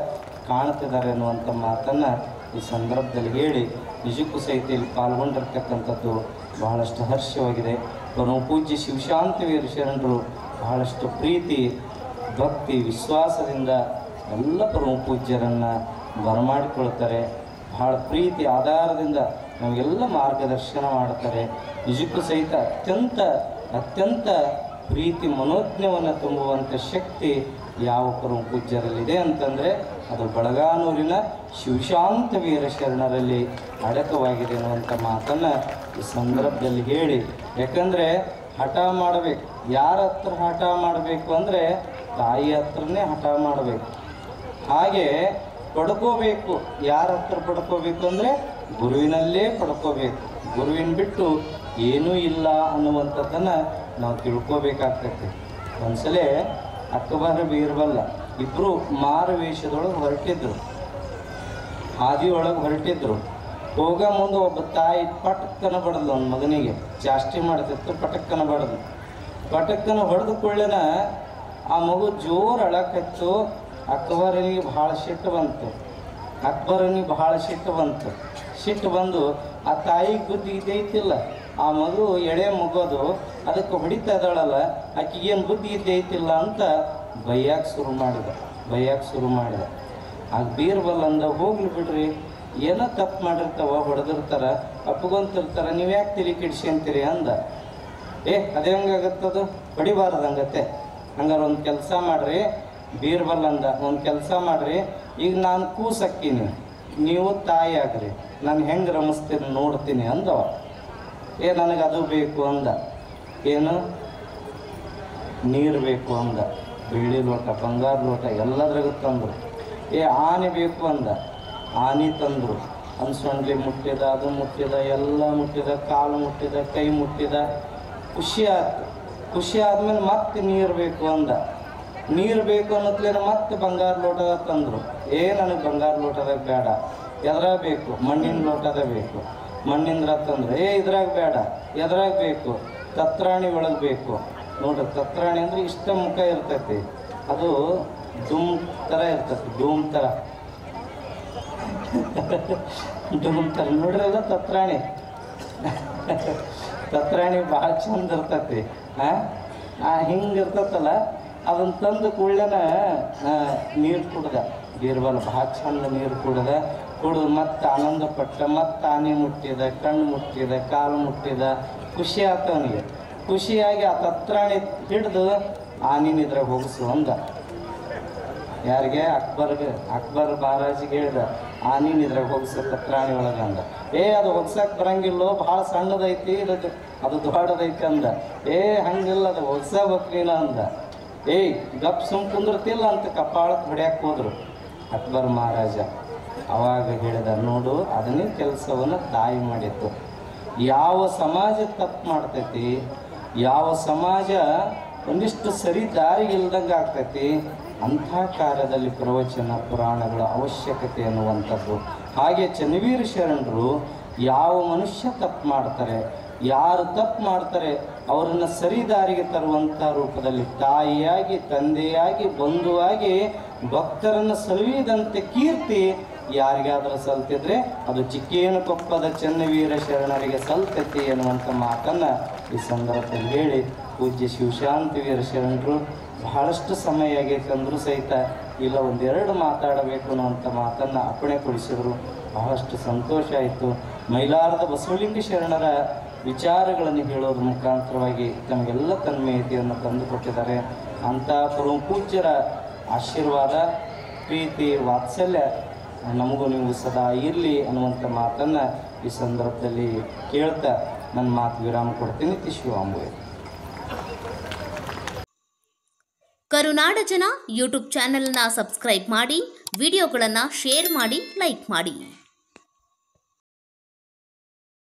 ಕಾಣ್ತಿದ್ದಾರೆ ಅನ್ನುವಂಥ ಮಾತನ್ನು ಈ ಸಂದರ್ಭದಲ್ಲಿ ಹೇಳಿ, ನಿಜಕ್ಕೂ ಸಹಿತ ಇಲ್ಲಿ ಪಾಲ್ಗೊಂಡಿರ್ತಕ್ಕಂಥದ್ದು ಬಹಳಷ್ಟು ಹರ್ಷವಾಗಿದೆ. ಪರಮ ಪೂಜ್ಯ ಶಿವಶಾಂತ ವೀರ ಶರಣರು ಬಹಳಷ್ಟು ಪ್ರೀತಿ, ಭಕ್ತಿ, ವಿಶ್ವಾಸದಿಂದ ಎಲ್ಲ ಪರಮ ಪೂಜ್ಯರನ್ನು ಬರಮಾಡಿಕೊಳ್ತಾರೆ. ಬಹಳ ಪ್ರೀತಿ ಆಧಾರದಿಂದ ನಮಗೆಲ್ಲ ಮಾರ್ಗದರ್ಶನ ಮಾಡ್ತಾರೆ. ನಿಜಕ್ಕೂ ಸಹಿತ ಅತ್ಯಂತ ಪ್ರೀತಿ ಮನೋಜ್ಞವನ್ನು ತುಂಬುವಂಥ ಶಕ್ತಿ ಯಾವ ಪರಮ ಪೂಜ್ಯರಲ್ಲಿದೆ ಅಂತಂದರೆ ಅದು ಬಳಗಾನೂರಿನ ಶಿವಶಾಂತ ವೀರ ಶರಣರಲ್ಲಿ ಅಡಕವಾಗಿದೆ ಅನ್ನುವಂಥ ಮಾತನ್ನು ಈ ಸಂದರ್ಭದಲ್ಲಿ ಹೇಳಿ, ಯಾಕಂದರೆ ಹಠ ಮಾಡಬೇಕು. ಯಾರ ಹತ್ರ ಹಠ ಮಾಡಬೇಕು ಅಂದರೆ ತಾಯಿ ಹತ್ರನೇ ಹಠ ಮಾಡಬೇಕು. ಹಾಗೆ ಪಡ್ಕೋಬೇಕು. ಯಾರ ಹತ್ರ ಪಡ್ಕೋಬೇಕು ಅಂದರೆ ಗುರುವಿನಲ್ಲೇ ಪಡ್ಕೋಬೇಕು. ಗುರುವಿನ ಬಿಟ್ಟು ಏನೂ ಇಲ್ಲ ಅನ್ನುವಂಥದ್ದನ್ನು ನಾವು ತಿಳ್ಕೋಬೇಕಾಗ್ತೈತಿ. ಒಂದ್ಸಲ ಅಕ್ಬರ್ ಬೀರ್ಬಲ್ಲ ಇಬ್ಬರು ಮಾರು ವೇಷದೊಳಗೆ ಹೊರಟಿದ್ರು, ಹಾದಿಯೊಳಗೆ ಹೊರಟಿದ್ರು. ಹೋಗ ಮುಂದೆ ಒಬ್ಬ ತಾಯಿ ಪಟಕ್ಕನ ಬಡದ್ಲು ಅವನ ಮಗನಿಗೆ. ಚಾಷ್ಟಿ ಮಾಡ್ತಿತ್ತು, ಪಟಕ್ಕನ ಬಡದು. ಪಟಕ್ಕನ ಹೊಡೆದು ಕೊಳ್ಳೇನ ಆ ಮಗು ಜೋರು ಅಳಕತ್ತು. ಅಕ್ಬರನಿಗೆ ಭಾಳ ಸಿಟ್ಟು ಬಂತು. ಸಿಟ್ಟು ಬಂದು ಆ ತಾಯಿಗೆ ಬುದ್ಧಿ ಇದ್ದೈತಿಲ್ಲ, ಆ ಮಗು ಎಳೆ ಮಗೋದು ಅದಕ್ಕೆ ಹೊಡಿತಾ ಇದ್ದಾಳಲ್ಲ, ಆಕೆಗೇನು ಬುದ್ಧಿ ಇದ್ದೈತಿಲ್ಲ ಅಂತ ಬೈಯಾಕೆ ಶುರು ಮಾಡಿದ. ಆಗ ಬೀರ್ಬಲ್ ಅಂದ, ಹೋಗ್ಲಿ ಬಿಡ್ರಿ, ಏನೋ ತಪ್ಪು ಮಾಡಿರ್ತಾವ, ಹೊಡೆದಿರ್ತಾರ, ಅಪ್ಪಗೊಂತಿರ್ತಾರೆ, ನೀವು ಯಾಕೆ ತಿಳಿ ಕಿಡ್ಸ್ಕೊಂತೀರಿ ಅಂದ. ಅದೇ ಹಂಗಾಗತ್ತದು, ಹೊಡಿಬಾರ್ದಂಗತ್ತೆ. ಹಂಗಾರೆ ಒಂದು ಕೆಲಸ ಮಾಡಿರಿ, ಬೀರ್ಬಲ್ ಅಂದ, ಒಂದು ಕೆಲಸ ಮಾಡಿರಿ, ಈಗ ನಾನು ಕೂಸಕ್ಕೀನಿ, ನೀವು ತಾಯಿ ಆಗ್ರಿ, ನಾನು ಹೆಂಗೆ ರಮಿಸ್ತೀನಿ ನೋಡ್ತೀನಿ ಅಂದವ. ನನಗೆ ಅದು ಬೇಕು ಅಂದ. ಏನು ನೀರು ಬೇಕು ಅಂದ. ಬೆಳ್ಳಿ ಲೋಟ, ಬಂಗಾರ ಲೋಟ ಎಲ್ಲದ್ರಾಗ ತಂದರು. ಆನೆ ಬೇಕು ಅಂದ. ಆನೆ ತಂದರು. ಅನ್ಸೊಂಡ್ಲಿ ಮುಟ್ಟಿದ, ಅದು ಮುಟ್ಟಿದ, ಎಲ್ಲ ಮುಟ್ಟಿದ, ಕಾಲು ಮುಟ್ಟಿದ, ಕೈ ಮುಟ್ಟಿದ. ಖುಷಿ ಆಯ್ತು. ಖುಷಿ ಆದಮೇಲೆ ಮತ್ತೆ ನೀರು ಬೇಕು ಅಂದ. ನೀರು ಬೇಕು ಅನ್ನತ್ಲೇನ ಮತ್ತೆ ಬಂಗಾರ ಲೋಟದ ತಂದರು. ನನಗೆ ಬಂಗಾರ ಲೋಟದಾಗ ಬೇಡ, ಎದ್ರಾಗ ಬೇಕು, ಮಣ್ಣಿನ ಲೋಟದ ಬೇಕು. ಮಣ್ಣಿಂದ್ರ ತಂದ್ರು. ಇದ್ರಾಗ ಬೇಡ, ಎದ್ರಾಗ ಬೇಕು, ತತ್ರಾಣಿ ಒಳಗೆ ಬೇಕು. ನೋಡ್ರಿ, ತತ್ರಾಣಿ ಅಂದ್ರೆ ಇಷ್ಟ ಮುಖ ಇರ್ತೈತಿ, ಅದು ಡುಮ್ ಥರ ಇರ್ತೈತಿ, ಡೂಮ್ ಥರ ಡೂಮ್ ಥರ ನೋಡ್ರಲ್ಲ ತತ್ರಾಣಿ. ತತ್ರಾಣಿ ಭಾಳ ಚಂದ ಇರ್ತೈತಿ. ಹಿಂಗೆ ಇರ್ತೈತಲ್ಲ, ಅದನ್ನು ತಂದು ಕೂಡಲೇನ ನೀರು ಕುಡ್ದ. ಬೀರ್ಬಲ್ ಭಾಳ ಚಂದ ನೀರು ಕುಡ್ದು ಮತ್ತೆ ಆನಂದ ಪಟ್ಟ, ಮತ್ತೆ ಆನೆ ಮುಟ್ಟಿದ, ಕಣ್ಣು ಮುಟ್ಟಿದ, ಕಾಲು ಮುಟ್ಟಿದ, ಖುಷಿ ಆತ ಅವನಿಗೆ. ಖುಷಿಯಾಗಿ ಆ ತತ್ರಾಣಿ ಹಿಡಿದು ಆನಿನ ಇದ್ರಾಗ ಹೋಗಿಸು ಅಂದ. ಯಾರಿಗೆ? ಅಕ್ಬರ್ ಮಹಾರಾಜಿಗೆ ಹೇಳ್ದ, ಆನಿನ ಇದ್ರಾಗ ಹೋಗಿಸು ತತ್ರಾಣಿ ಒಳಗೆ ಅಂದ. ಅದು ಹೋಗ್ಸಕ್ಕೆ ಬರಂಗಿಲ್ಲೋ, ಭಾಳ ಸಣ್ಣದೈತಿ, ಅದು ದೊಡ್ಡದೈತಿ ಅಂದ. ಹಂಗಿಲ್ಲ, ಅದು ಹೋಗ್ಸಬೇಕು ನೀನು ಅಂದ. ಗಪ್ ಸುಮ್ ಕುಂದಿರ್ತಿಲ್ಲ ಅಂತ ಕಪಾಳಕ್ಕೆ ಹೊಡ್ಯಾಕೆ ಹೋದ್ರು ಅಕ್ಬರ್ ಮಹಾರಾಜ. ಅವಾಗ ಹೇಳಿದ, ನೋಡು, ಅದನ್ನೇ ಕೆಲಸವನ್ನು ತಾಯಿ ಮಾಡಿತ್ತು. ಯಾವ ಸಮಾಜ ತಪ್ಪು ಮಾಡ್ತೈತಿ, ಯಾವ ಸಮಾಜ ಒಂದಿಷ್ಟು ಸರಿ ದಾರಿಗೆ ಇಲ್ದಂಗೆ ಆಗ್ತೈತಿ, ಅಂಥ ಕಾರ್ಯದಲ್ಲಿ ಪ್ರವಚನ ಪುರಾಣಗಳ ಅವಶ್ಯಕತೆ ಅನ್ನುವಂಥದ್ದು. ಹಾಗೆ ಚನ್ನವೀರ ಶರಣರು ಯಾವ ಮನುಷ್ಯ ತಪ್ಪು ಮಾಡ್ತಾರೆ, ಯಾರು ತಪ್ಪು ಮಾಡ್ತಾರೆ ಅವರನ್ನು ಸರಿ ದಾರಿಗೆ ತರುವಂಥ ರೂಪದಲ್ಲಿ ತಾಯಿಯಾಗಿ, ತಂದೆಯಾಗಿ, ಬಂಧುವಾಗಿ ಭಕ್ತರನ್ನು ಸಲುಹಿದಂತೆ ಕೀರ್ತಿ ಯಾರಿಗಾದರೂ ಸಲ್ತಿದ್ರೆ ಅದು ಚಿಕ್ಕೇನಕೊಪ್ಪದ ಚನ್ನವೀರ ಶರಣರಿಗೆ ಸಲ್ತೈತಿ ಎನ್ನುವಂಥ ಮಾತನ್ನು ಈ ಸಂದರ್ಭದಲ್ಲಿ ಹೇಳಿ, ಪೂಜ್ಯ ಶಿವಶಾಂತವೀರ ಶರಣರು ಬಹಳಷ್ಟು ಸಮಯ ಆಗೈತಂದ್ರೂ ಸಹಿತ ಇಲ್ಲ ಒಂದೆರಡು ಮಾತಾಡಬೇಕು ಅನ್ನುವಂಥ ಮಾತನ್ನು ಅಪ್ಪಣೆಗೊಳಿಸಿದರು. ಬಹಳಷ್ಟು ಸಂತೋಷ ಆಯಿತು. ಮೈಲಾರದ ಬಸವಲಿಂಗ ಶರಣರ ವಿಚಾರಗಳನ್ನು ಹೇಳೋದ್ರ ಮುಖಾಂತರವಾಗಿ ತಮಗೆಲ್ಲ ತನ್ಮಯತೆಯನ್ನು ತಂದುಕೊಟ್ಟಿದ್ದಾರೆ. ಅಂಥ ಪೂಜ್ಯರ ಆಶೀರ್ವಾದ, ಪ್ರೀತಿ, ವಾತ್ಸಲ್ಯ ನಮಗೂ ನೀವು ಸದಾ ಇರಲಿ ಅನ್ನುವಂಥ ಮಾತನ್ನು ಈ ಸಂದರ್ಭದಲ್ಲಿ ಕೇಳ್ತಾ ನನ್ನ ಮಾತು ವಿರಾಮ ಕೊಡ್ತೀನಿ. ಶಿವಾಂಬುವೆ. ಕರುನಾಡ ಜನ ಯೂಟ್ಯೂಬ್ ಚಾನೆಲ್ನ ಸಬ್ಸ್ಕ್ರೈಬ್ ಮಾಡಿ, ವಿಡಿಯೋಗಳನ್ನು ಶೇರ್ ಮಾಡಿ, ಲೈಕ್ ಮಾಡಿ.